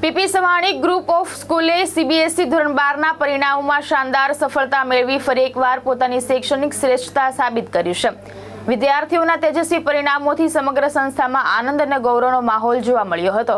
PP Savani group of સ્કૂલે CBSE ધોરણ 12ના પરિણામોમાં શાનદાર સફળતા મેળવી ફરી એકવાર પોતાની શૈક્ષણિક શ્રેષ્ઠતા સાબિત કરી છે। વિદ્યાર્થીઓના તેજસ્વી પરિણામોથી સમગ્ર સંસ્થામાં આનંદ અને ગૌરવનો માહોલ જોવા મળ્યો હતો।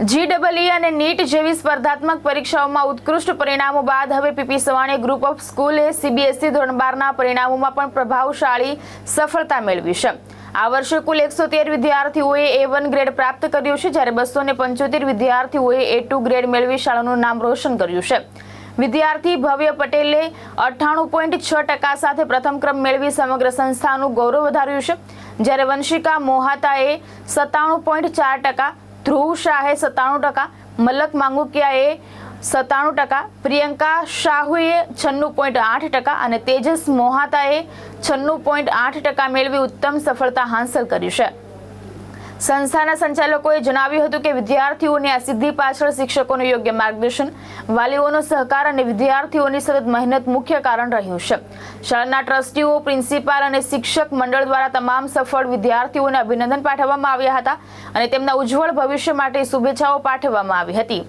જીઈઈ અને નીટ જેવી સ્પર્ધાત્મક પરીક્ષાઓમાં ઉત્કૃષ્ટ પરિણામો બાદ હવે પીપી સવાણી ગ્રુપ ઓફ સ્કૂલે સીબીએસઈ ધોરણ 12ના પરિણામોમાં પણ પ્રભાવશાળી સફળતા મેળવી છે। આ વર્ષે કુલ 113 વિદ્યાર્થીઓએ A1 ગ્રેડ પ્રાપ્ત કર્યું છે, જ્યારે 275 વિદ્યાર્થીઓએ A2 ગ્રેડ મેળવી શાળાનું નામ રોશન કર્યું છે। વિદ્યાર્થી ભવ્ય પટેલે 98.6% સાથે પ્રથમ ક્રમ મેળવી સમગ્ર સંસ્થાનું ગૌરવ વધાર્યું છે, જ્યારે વંશિકા મોહાતાએ 97.4%, ધ્રુવ શાહે 97%, મલક માંગુકિયાએ 97%, પ્રિયંકા શાહુએ 96.8% અને તેજસ મોહાતાએ 96.8% મેળવી ઉત્તમ સફળતા હાંસલ કરી છે। સંસ્થાના સંચાલકોએ જણાવ્યું હતું કે વિદ્યાર્થીઓની આ સિદ્ધિ પાછળ શિક્ષકોનું યોગ્ય માર્ગદર્શન, વાલીઓનો સહકાર અને વિદ્યાર્થીઓની સતત મહેનત મુખ્ય કારણ રહ્યું છે। શાળાના ટ્રસ્ટીઓ, પ્રિન્સિપાલ અને શિક્ષક મંડળ દ્વારા તમામ સફળ વિદ્યાર્થીઓને અભિનંદન પાઠવવામાં આવ્યા હતા અને તેમના ઉજ્જવળ ભવિષ્ય માટે શુભેચ્છાઓ પાઠવવામાં આવી હતી।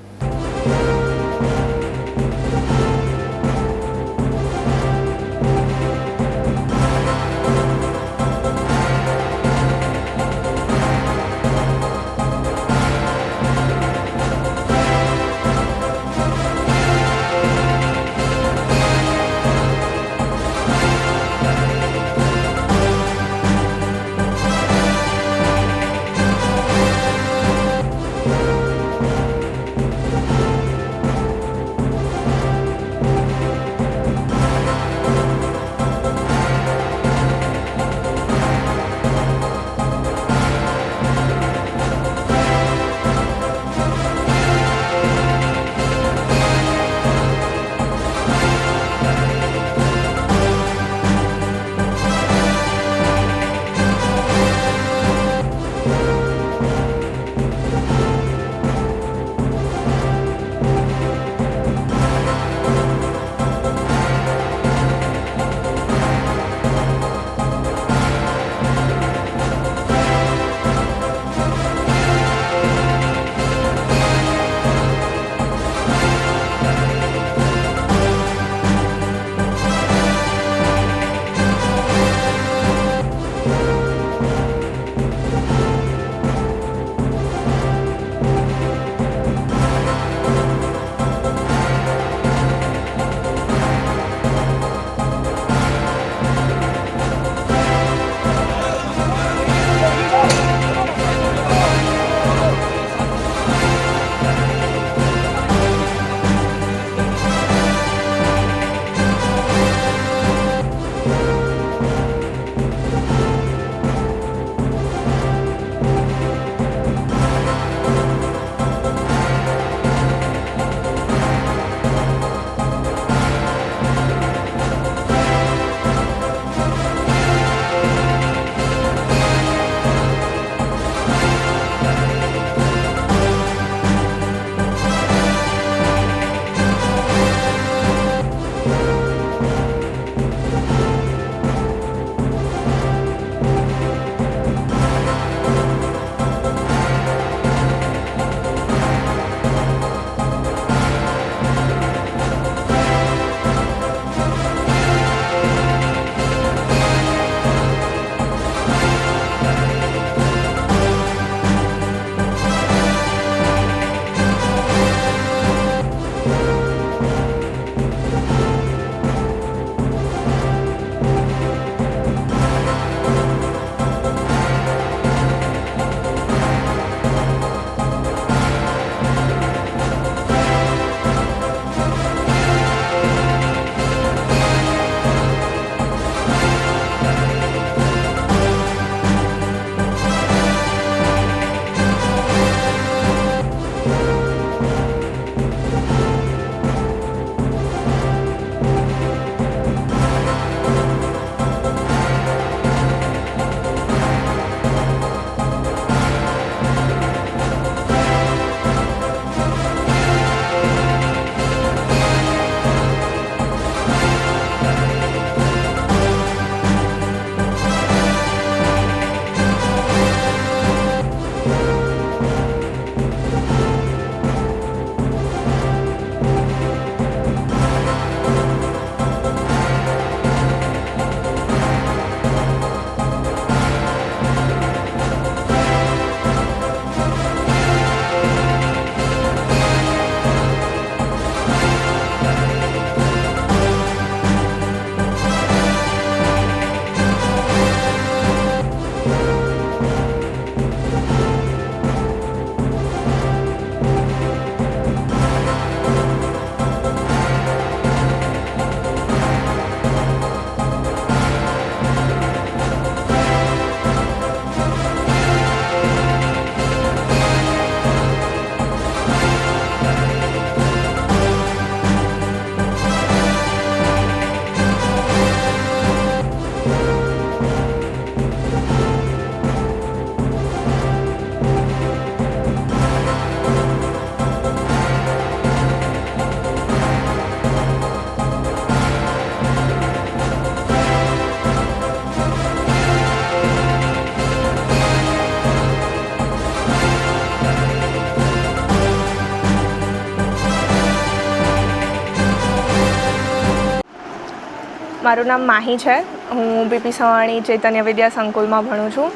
મારું નામ માહી છે. હું પીપી સવાણી ચૈતન્ય વિદ્યા સંકુલમાં ભણું છું.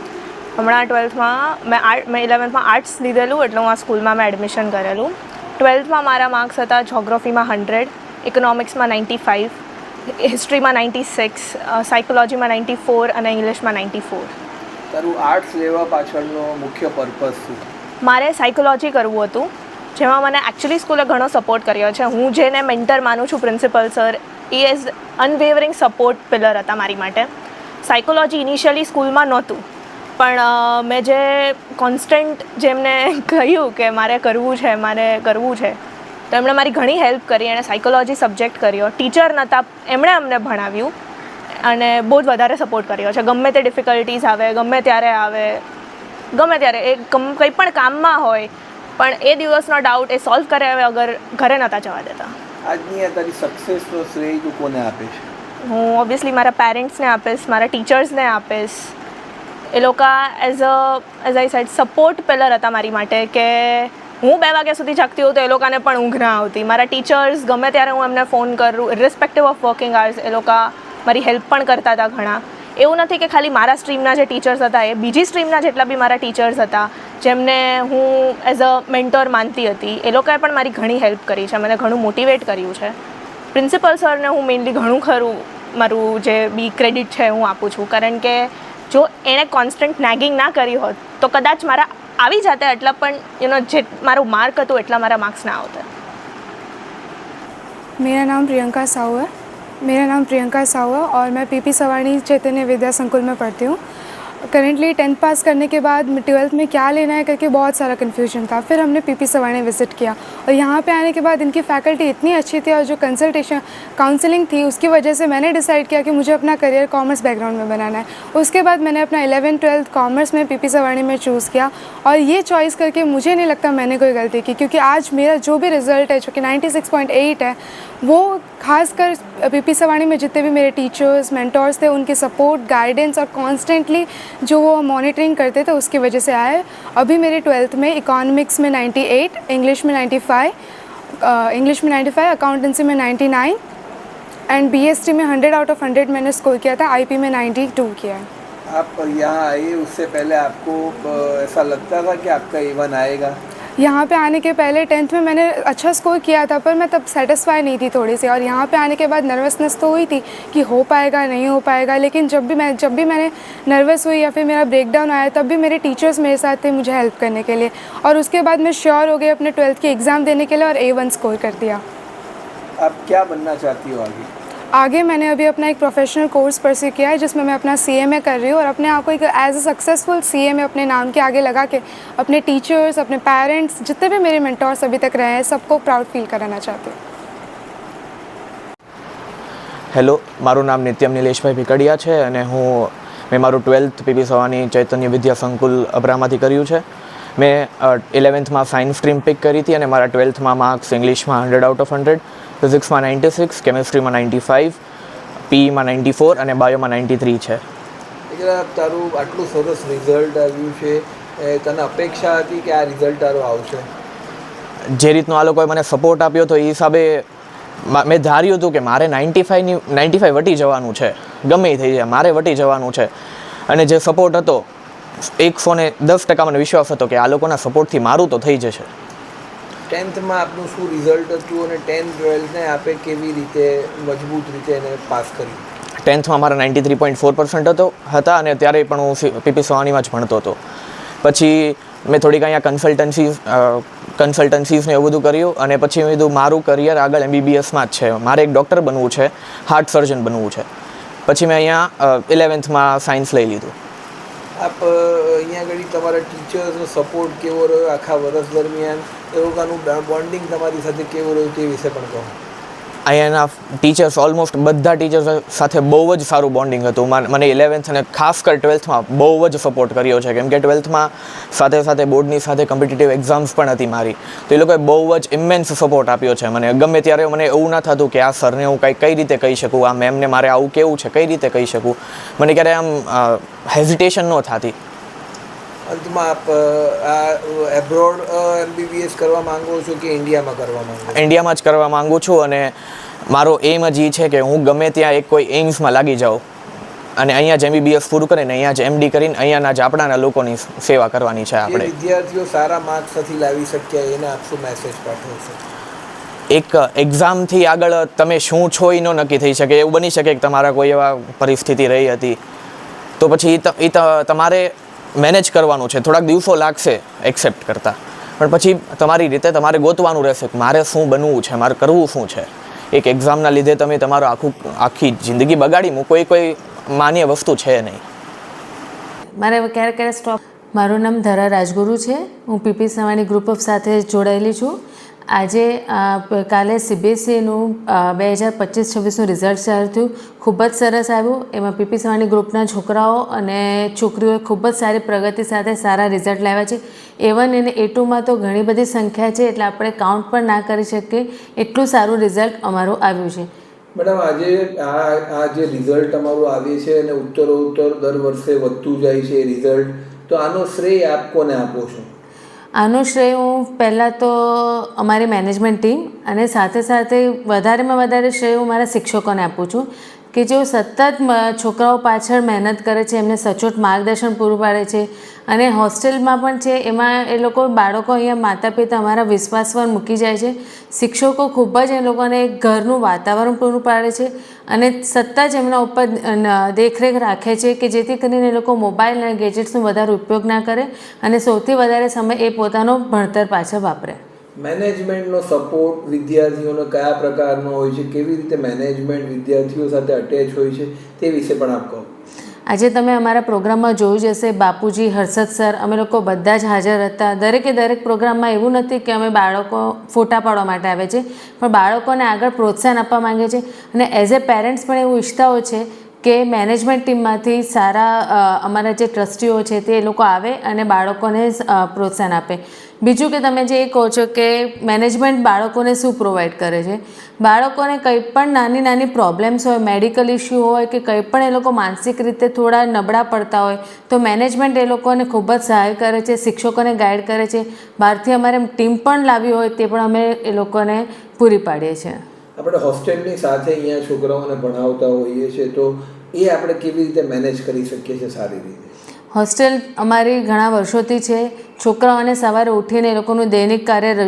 હમણાં 12થમાં મેં 11થમાં આર્ટ્સ લીધેલું, એટલે હું આ સ્કૂલમાં મેં એડમિશન કરેલું. 12થમાં મારા માર્ક્સ હતા જોગ્રાફીમાં 100, ઇકોનોમિક્સમાં 95, હિસ્ટ્રીમાં 96, સાયકોલોજીમાં 94 અને ઇંગ્લિશમાં 94. તારું આર્ટ્સ લેવા પાછળનો મુખ્ય પર્પઝ શું? મારે સાયકોલોજી કરવું હતું, જેમાં મને એકચ્યુઅલી સ્કૂલે ઘણો સપોર્ટ કર્યો છે. હું જેને મેન્ટર માનું છું, પ્રિન્સિપલ સર, એ એઝ અનવેવરિંગ સપોર્ટ પિલર હતા મારી માટે. સાયકોલોજી ઇનિશિયલી સ્કૂલમાં નહોતું, પણ મેં જે કોન્સ્ટન્ટ જેમને કહ્યું કે મારે કરવું છે, તો એમણે મારી ઘણી હેલ્પ કરી. એણે સાયકોલોજી સબ્જેક્ટ કર્યો, ટીચર નહોતા, એમણે અમને ભણાવ્યું અને બહુ જ વધારે સપોર્ટ કર્યો છે. ગમે તે ડિફિકલ્ટીઝ આવે, ગમે ત્યારે એ કંઈ પણ કામમાં હોય, પણ એ દિવસનો ડાઉટ એ સોલ્વ કર્યા વગર ઘરે નહોતા જવા દેતા. આજની આ તારી સક્સેસનો શ્રેય તું કોને આપે છે? હું ઓબ્વિયસલી મારા પેરેન્ટ્સને આપીશ, મારા ટીચર્સને આપીશ. એ લોકો as I said support pillar હતા મારી માટે, કે હું 2 વાગ્યા સુધી જાગતી હોઉં તો એ લોકોને પણ ઊંઘ ના આવતી. મારા ટીચર્સ ગમે ત્યારે હું એમને ફોન કરું, ઇરરિસ્પેક્ટિવ ઓફ વર્કિંગ આવર્સ, એ લોકો મારી હેલ્પ પણ કરતા હતા ઘણા. એવું નથી કે ખાલી મારા સ્ટ્રીમના જે ટીચર્સ હતા, એ બીજી સ્ટ્રીમના જેટલા બી મારા ટીચર્સ હતા, જેમને હું એઝ અ મેન્ટોર માનતી હતી, એ લોકોએ પણ મારી ઘણી હેલ્પ કરી છે, મને ઘણું મોટિવેટ કર્યું છે. પ્રિન્સિપલ સરને હું મેઇનલી ઘણું ખરું મારું જે બી ક્રેડિટ છે હું આપું છું, કારણ કે જો એણે કોન્સ્ટન્ટ નેગિંગ ના કરી હોત તો કદાચ મારા આવી જાતે એટલા, પણ જે મારું માર્ક હતું એટલા મારા માર્ક્સ ના આવતા. मेरा नाम प्रियंका साहू है और मैं पीपी सवाणी चैतन्य विद्या संकुल में पढ़ती हूँ. करेंटली 10th पास करने के बाद 12th में क्या लेना है करके बहुत सारा कन्फ्यूजन था. फिर हमने पीपी सवाणी विज़िट किया और यहाँ पे आने के बाद इनकी फैकल्टी इतनी अच्छी थी और जो काउंसलिंग थी उसकी वजह से मैंने डिसाइड किया कि मुझे अपना करियर कॉमर्स बैकग्राउंड में बनाना है. उसके बाद मैंने अपना 11th-12th कॉमर्स में पीपी सवाणी में चूज़ किया और ये चॉइस करके मुझे नहीं लगता मैंने कोई गलती की, क्योंकि आज मेरा जो भी रिज़ल्ट है, जो कि 96.8 है, वो खासकर पीपी सवाणी में जितने भी मेरे टीचर्स मेंटोर्स थे, उनकी सपोर्ट, गाइडेंस और कॉन्स्टेंटली जो वो मॉनिटरिंग करते थे, उसकी वजह से आए. अभी मेरे 12th में इकोनॉमिक्स में 98, इंग्लिश में 95, अकाउंटेंसी में 99 एंड बीएसटी में 100 आउट ऑफ 100 मैंने स्कोर किया था. आईपी में 92 किया है. आप यहाँ आए उससे पहले आपको ऐसा लगता था कि आपका A1 आएगा? यहाँ पे आने के पहले 10th में मैंने अच्छा स्कोर किया था, पर मैं तब सेटिस्फाई नहीं थी थोड़ी सी, और यहाँ पे आने के बाद नर्वसनेस तो हुई थी कि हो पाएगा नहीं हो पाएगा. लेकिन जब भी मैंने नर्वस हुई या फिर मेरा ब्रेकडाउन आया, तब भी मेरे टीचर्स मेरे साथ थे मुझे हेल्प करने के लिए, और उसके बाद मैं श्योर हो गई अपने 12th की एग्ज़ाम देने के लिए और A1 स्कोर कर दिया. आप क्या बनना चाहती हो आगे मैंने अभी अपना एक प्रोफेशनल कोर्स परस्यू किया है, जिसमें मैं अपना CMA कर रही हूँ और अपने आप को एक एज अ सक्सेसफुल CMA अपने नाम के आगे लगा के अपने टीचर्स, अपने पेरेंट्स, जितने भी मेरे मेंटोर्स अभी तक रहे हैं, सबको प्राउड फील कराना चाहती हूँ. હેલો, મારું નામ નિત્યમ નિલેશભાઈ ભીકડિયા છે અને મેં મારું 12th પીપી સવાણી ચૈતન્ય વિદ્યા સંકુલ અબ્રામાંથી કર્યું છે. મેં 11thમાં સાયન્સ સ્ટ્રીમ પિક કરી હતી અને મારા 12thમાં માર્ક્સ ઇંગ્લિશમાં 100 આઉટ ઓફ 100, ફિઝિક્સમાં 96, કેમેસ્ટ્રીમાં 95, પીઈમાં 94 અને બાયોમાં 93 છે. એટલે તારું આટલું સરસ રિઝલ્ટ આવ્યું છે, તને અપેક્ષા હતી કે આ રિઝલ્ટ તારું આવશે? જે રીતનો આ લોકોએ મને સપોર્ટ આપ્યો હતો એ હિસાબે મેં ધાર્યું હતું કે મારે 95 વટી જવાનું છે, ગમે એ થઈ જાય મારે વટી જવાનું છે. અને જે સપોર્ટ હતો 110% મને વિશ્વાસ હતો કે આ લોકોના સપોર્ટથી મારું તો થઈ જશે. 10thમાં આપનું શું રિઝલ્ટ હતું અને 10th-12thને આપે કેવી રીતે મજબૂત રીતે એને પાસ કર્યું? 10thમાં મારા 93.4% હતા અને ત્યારે પણ હું પીપી સવાણીમાં જ ભણતો હતો. પછી મેં થોડીક અહીંયા કન્સલ્ટન્સીઝને એવું બધું કર્યું અને પછી મેં કીધું મારું કરિયર આગળ MBBSમાં જ છે, મારે એક ડૉક્ટર બનવું છે, હાર્ટ સર્જન બનવું છે. પછી મેં અહીંયા 11thમાં સાયન્સ લઈ લીધું. આપ અહીંયા આગળ તમારા ટીચર્સનો સપોર્ટ કેવો રહ્યો આખા વર્ષ દરમિયાન, એ લોકોનું બોન્ડિંગ તમારી સાથે કેવું રહ્યું તે વિશે પણ કહો. અહીંયાના ટીચર્સ ઓલમોસ્ટ બધા ટીચર્સ સાથે બહુ જ સારું બોન્ડિંગ હતું. મને 11th અને ખાસ કર 12thમાં બહુ જ સપોર્ટ કર્યો છે, કેમ કે 12thમાં સાથે સાથે બોર્ડની સાથે કોમ્પિટિટિવ એક્ઝામ્સ પણ હતી મારી, તો એ લોકોએ બહુ જ ઇમેન્સ સપોર્ટ આપ્યો છે મને. ગમે ત્યારે મને એવું ના થતું કે આ સરને હું કઈ રીતે કહી શકું, આ મેમને મારે આવું કેવું છે, કઈ રીતે કહી શકું, મને ક્યારે આમ હેઝિટેશન ન થતી. અંતમાં આપ આ એબ્રોડ MBBS કરવા માંગો છો કે ઇન્ડિયામાં કરવા માંગો છો? ઇન્ડિયામાં જ કરવા માંગુ છું અને મારો એમ જ એ છે કે હું ગમે ત્યાં એક કોઈ એમ્સમાં લાગી જાઉં અને અહીંયા જ MBBS પૂરું કરીને અહીંયા જ MD કરીને અહીંયાના જ આપણાના લોકોની સેવા કરવાની છે જે આપણે. વિદ્યાર્થીઓ સારા માર્ક્સ નથી લાવી શક્યા એને આપ શું મેસેજ પાઠવશો? એક એક્ઝામથી આગળ તમે શું છો એ ન નક્કી થઈ શકે. એવું બની શકે કે તમારા કોઈ એવા પરિસ્થિતિ રહી હતી તો પછી તમારે મેનેજ કરવાનું છે. થોડાક દિવસો લાગશે એક્સેપ્ટ કરતાં, પણ પછી તમારી રીતે તમારે ગોતવાનું રહેશે કે મારે શું બનવું છે, મારે કરવું શું છે. એક એક્ઝામના લીધે તમે તમારું આખી જિંદગી બગાડી મૂકો એ કોઈ માન્ય વસ્તુ છે નહીં. મારે ક્યારે સ્ટોપ. મારું નામ ધરા રાજગુરુ છે. હું PP સવાણી ગ્રુપ ઓફ સાથે જોડાયેલી છું. આજે કાલે CBSEનું 2025-26નું રિઝલ્ટ જાહેર થયું. ખૂબ જ સરસ આવ્યું. એમાં PP સવાણી ગ્રુપના છોકરાઓ અને છોકરીઓએ ખૂબ જ સારી પ્રગતિ સાથે સારા રિઝલ્ટ લાવ્યા છે. A1 અને A2માં તો ઘણી બધી સંખ્યા છે, એટલે આપણે કાઉન્ટ પણ ના કરી શકીએ એટલું સારું રિઝલ્ટ અમારું આવ્યું છે. મેડમ, આજે આ જે રિઝલ્ટ અમારું આવે છે અને ઉત્તરોત્તર દર વર્ષે વધતું જાય છે રિઝલ્ટ, તો આનો શ્રેય આપ કોને આપો છો? આનો શ્રેય હું પહેલાં તો અમારી મેનેજમેન્ટ ટીમ અને સાથે સાથે વધારેમાં વધારે શ્રેય હું મારા શિક્ષકોને આપું છું કે જેઓ સતત છોકરાઓ પાછળ મહેનત કરે છે, એમને સચોટ માર્ગદર્શન પૂરું પાડે છે. અને હોસ્ટેલમાં પણ છે, એમાં એ લોકો બાળકો અહીંયા માતા પિતા અમારા વિશ્વાસ પર મૂકી જાય છે. શિક્ષકો ખૂબ જ એ લોકોને એક ઘરનું વાતાવરણ પૂરું પાડે છે અને સતત જ એમના ઉપર દેખરેખ રાખે છે કે જેથી કરીને એ લોકો મોબાઈલ અને ગેજેટ્સનો વધારે ઉપયોગ ના કરે અને સૌથી વધારે સમય એ પોતાનો ભણતર પાછળ વાપરે. મેનેજમેન્ટનો સપોર્ટ વિદ્યાર્થીઓનો કયા પ્રકારનો હોય છે, કેવી રીતે મેનેજમેન્ટ વિદ્યાર્થીઓ સાથે અટેચ હોય છે, તે વિશે પણ આપ કહો. આજે તમે અમારા પ્રોગ્રામમાં જોયું જ હશે, બાપુજી, હર્ષદ સર, અમે લોકો બધા જ હાજર હતા. દરેક પ્રોગ્રામમાં એવું નથી કે અમે બાળકો ફોટા પાડવા માટે આવે છે, પણ બાળકોને આગળ પ્રોત્સાહન આપવા માંગે છે. અને એઝ એ પેરેન્ટ્સ પણ એવું ઈચ્છતા હોય છે કે મેનેજમેન્ટ ટીમમાંથી સારા અમારા જે ટ્રસ્ટીઓ છે તે લોકો આવે અને બાળકોને પ્રોત્સાહન આપે. બીજું કે તમે જે કહો છો કે મેનેજમેન્ટ બાળકોને શું પ્રોવાઈડ કરે છે, બાળકોને કંઈ પણ નાની પ્રોબ્લેમ્સ હોય, મેડિકલ ઇસ્યુ હોય કે કંઈ પણ એ લોકો માનસિક રીતે થોડા નબળા પડતા હોય તો મેનેજમેન્ટ એ લોકોને ખૂબ જ સહાય કરે છે, શિક્ષકોને ગાઈડ કરે છે. બહારથી અમારે ટીમ પણ લાવી હોય તે પણ અમે એ લોકોને પૂરી પાડીએ છીએ. આપણે હોસ્ટેલની સાથે અહીંયા છોકરાઓને ભણાવતા હોઈએ છીએ, તો એ આપણે કેવી રીતે મેનેજ કરી શકીએ છીએ સારી રીતે? હોસ્ટેલ અમારી ઘણા વર્ષોથી છે. છોકરાઓને સવારે ઉઠીને એ લોકોનું દૈનિક કાર્ય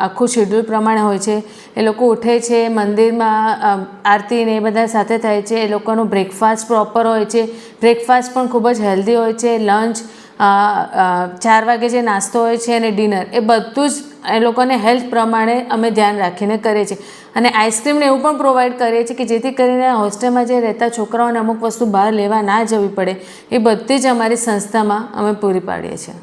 આખું શેડ્યુલ પ્રમાણે હોય છે. એ લોકો ઉઠે છે, મંદિરમાં આરતી ને એ બધા સાથે થાય છે. એ લોકોનું બ્રેકફાસ્ટ પ્રોપર હોય છે. બ્રેકફાસ્ટ પણ ખૂબ જ હેલ્ધી હોય છે. લંચ 4 વાગે જે નાસ્તો હોય છે અને ડિનર, એ બધું જ એ લોકોને હેલ્થ પ્રમાણે અમે ધ્યાન રાખીને કરીએ છીએ. અને આઈસ્ક્રીમને એવું પણ પ્રોવાઈડ કરીએ છીએ કે જેથી કરીને હોસ્ટેલમાં જે રહેતા છોકરાઓને અમુક વસ્તુ બહાર લેવા ના જવી પડે, એ બધી જ અમારી સંસ્થામાં અમે પૂરી પાડીએ છીએ.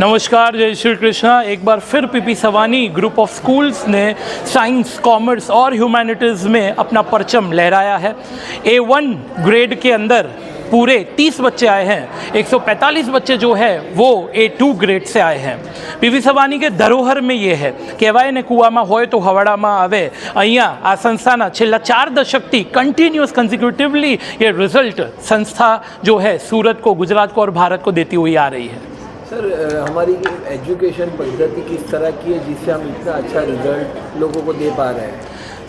नमस्कार, जय श्री कृष्णा. एक बार फिर PP Savani group of schools ने साइंस, कॉमर्स और ह्यूमैनिटीज़ में अपना परचम लहराया है. A1 ग्रेड के अंदर पूरे 30 बच्चे आए हैं. 145 बच्चे जो है वो A2 ग्रेड से आए हैं. PP સવાની કે ધરોહર में ये है, કહેવાય ને કૂવામાં હોય તો હવાડામાં આવે. અહીંયા આ સંસ્થાના છેલ્લા 4 દશકથી कंटिन्यूस कंसिक्यूटिवली ये रिजल्ट संस्था जो है सूरत को, गुजरात को और भारत को देती हुई आ रही है. सर, हमारी एजुकेशन पद्धति किस तरह की है जिससे हम इतना अच्छा रिजल्ट लोगों को दे पा रहे हैं?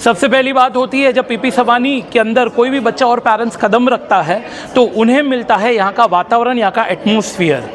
सबसे पहली बात होती है, जब PP सवानी के अंदर कोई भी बच्चा और पेरेंट्स कदम रखता है तो उन्हें मिलता है यहाँ का वातावरण, यहाँ का एटमॉस्फेयर.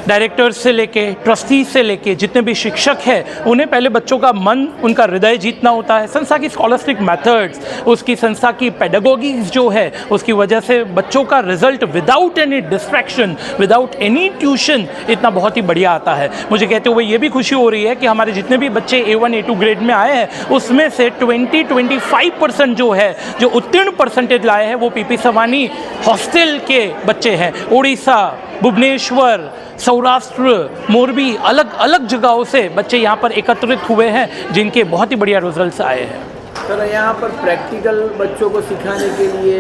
डायरेक्टर्स से लेके, ट्रस्टीज से लेके जितने भी शिक्षक हैं, उन्हें पहले बच्चों का मन, उनका हृदय जीतना होता है. संस्था की स्कॉलस्टिक मेथड्स, उसकी संस्था की पेडागोगीज जो है, उसकी वजह से बच्चों का result without any distraction, without any tuition इतना बहुत ही बढ़िया आता है. मुझे कहते हुए ये भी खुशी हो रही है कि हमारे जितने भी बच्चे A1, A2 ग्रेड में आए हैं, उसमें से 20-25% जो है, जो उत्तीर्ण परसेंटेज लाए हैं, वो PP सवानी हॉस्टल के बच्चे हैं. उड़ीसा, भुवनेश्वर, सौराष्ट्र, मोरबी, अलग अलग जगहों से बच्चे यहाँ पर एकत्रित हुए हैं जिनके बहुत ही बढ़िया रिजल्ट्स आए हैं. सर, यहाँ पर प्रैक्टिकल बच्चों को सिखाने के लिए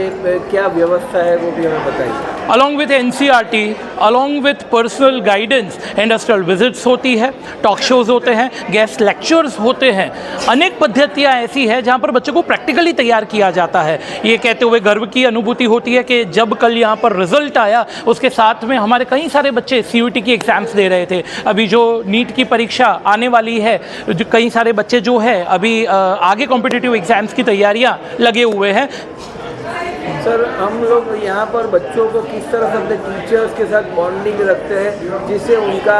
क्या व्यवस्था है वो भी हमें बताइए. Along with NCERT, along with personal guidance, industrial visits होती है, टॉक शोज़ होते हैं, गेस्ट लेक्चर्स होते हैं। अनेक पद्धतियाँ ऐसी हैं जहाँ पर बच्चों को प्रैक्टिकली तैयार किया जाता है। ये कहते हुए गर्व की अनुभूति होती है कि जब कल यहाँ पर रिजल्ट आया, उसके साथ में हमारे कई सारे बच्चे CUET की एग्ज़ाम्स दे रहे थे। अभी जो नीट की परीक्षा आने वाली है, जो कई सारे बच्चे जो है अभी आगे कॉम्पिटिटिव एग्ज़ाम्स की तैयारियाँ लगे हुए हैं। सर, हम लोग यहाँ पर बच्चों को किस तरह से अपने टीचर्स के साथ बॉन्डिंग रखते हैं जिससे उनका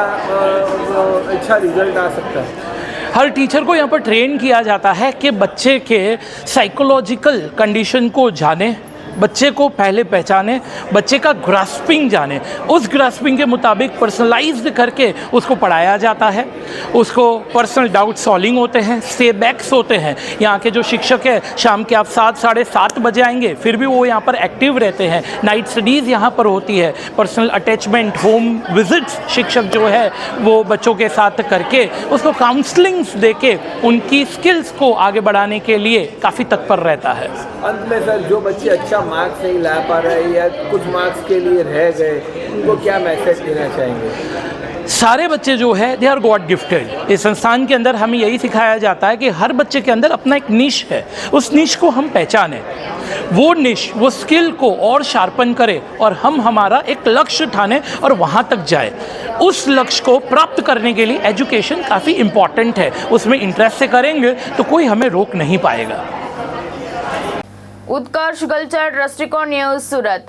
अच्छा रिजल्ट आ सकता है? हर टीचर को यहाँ पर ट्रेन किया जाता है कि बच्चे के साइकोलॉजिकल कंडीशन को जाने, बच्चे को पहले पहचाने, बच्चे का ग्रास्पिंग जाने, उस ग्रास्पिंग के मुताबिक पर्सनलाइज्ड करके उसको पढ़ाया जाता है। उसको पर्सनल डाउट सॉल्विंग होते हैं, स्टे बैक्स होते हैं। यहाँ के जो शिक्षक है शाम के आप 7 साढ़े 7 बजे आएंगे, फिर भी वो यहाँ पर एक्टिव रहते हैं। नाइट स्टडीज़ यहाँ पर होती है, पर्सनल अटैचमेंट, होम विजिट्स शिक्षक जो है वो बच्चों के साथ करके उसको काउंसलिंग्स दे के उनकी स्किल्स को आगे बढ़ाने के लिए काफ़ी तत्पर रहता है। अंत में सर, जो बच्चे अच्छा मार्क्स नहीं ला पा रहे या कुछ मार्क्स के लिए रह गए, उनको क्या मैसेज देना चाहेंगे? सारे बच्चे जो है दे आर गॉड गिफ्टेड। इस संस्थान के अंदर हमें यही सिखाया जाता है कि हर बच्चे के अंदर अपना एक निश है, उस निश को हम पहचानें, वो निश, वो स्किल को और शार्पन करें और हम हमारा एक लक्ष्य ठाने और वहाँ तक जाए। उस लक्ष्य को प्राप्त करने के लिए एजुकेशन काफ़ी इम्पॉर्टेंट है। उसमें इंटरेस्ट से करेंगे तो कोई हमें रोक नहीं पाएगा। उत्कर्ष गलचर, दृष्टिकोण न्यूज़, सूरत।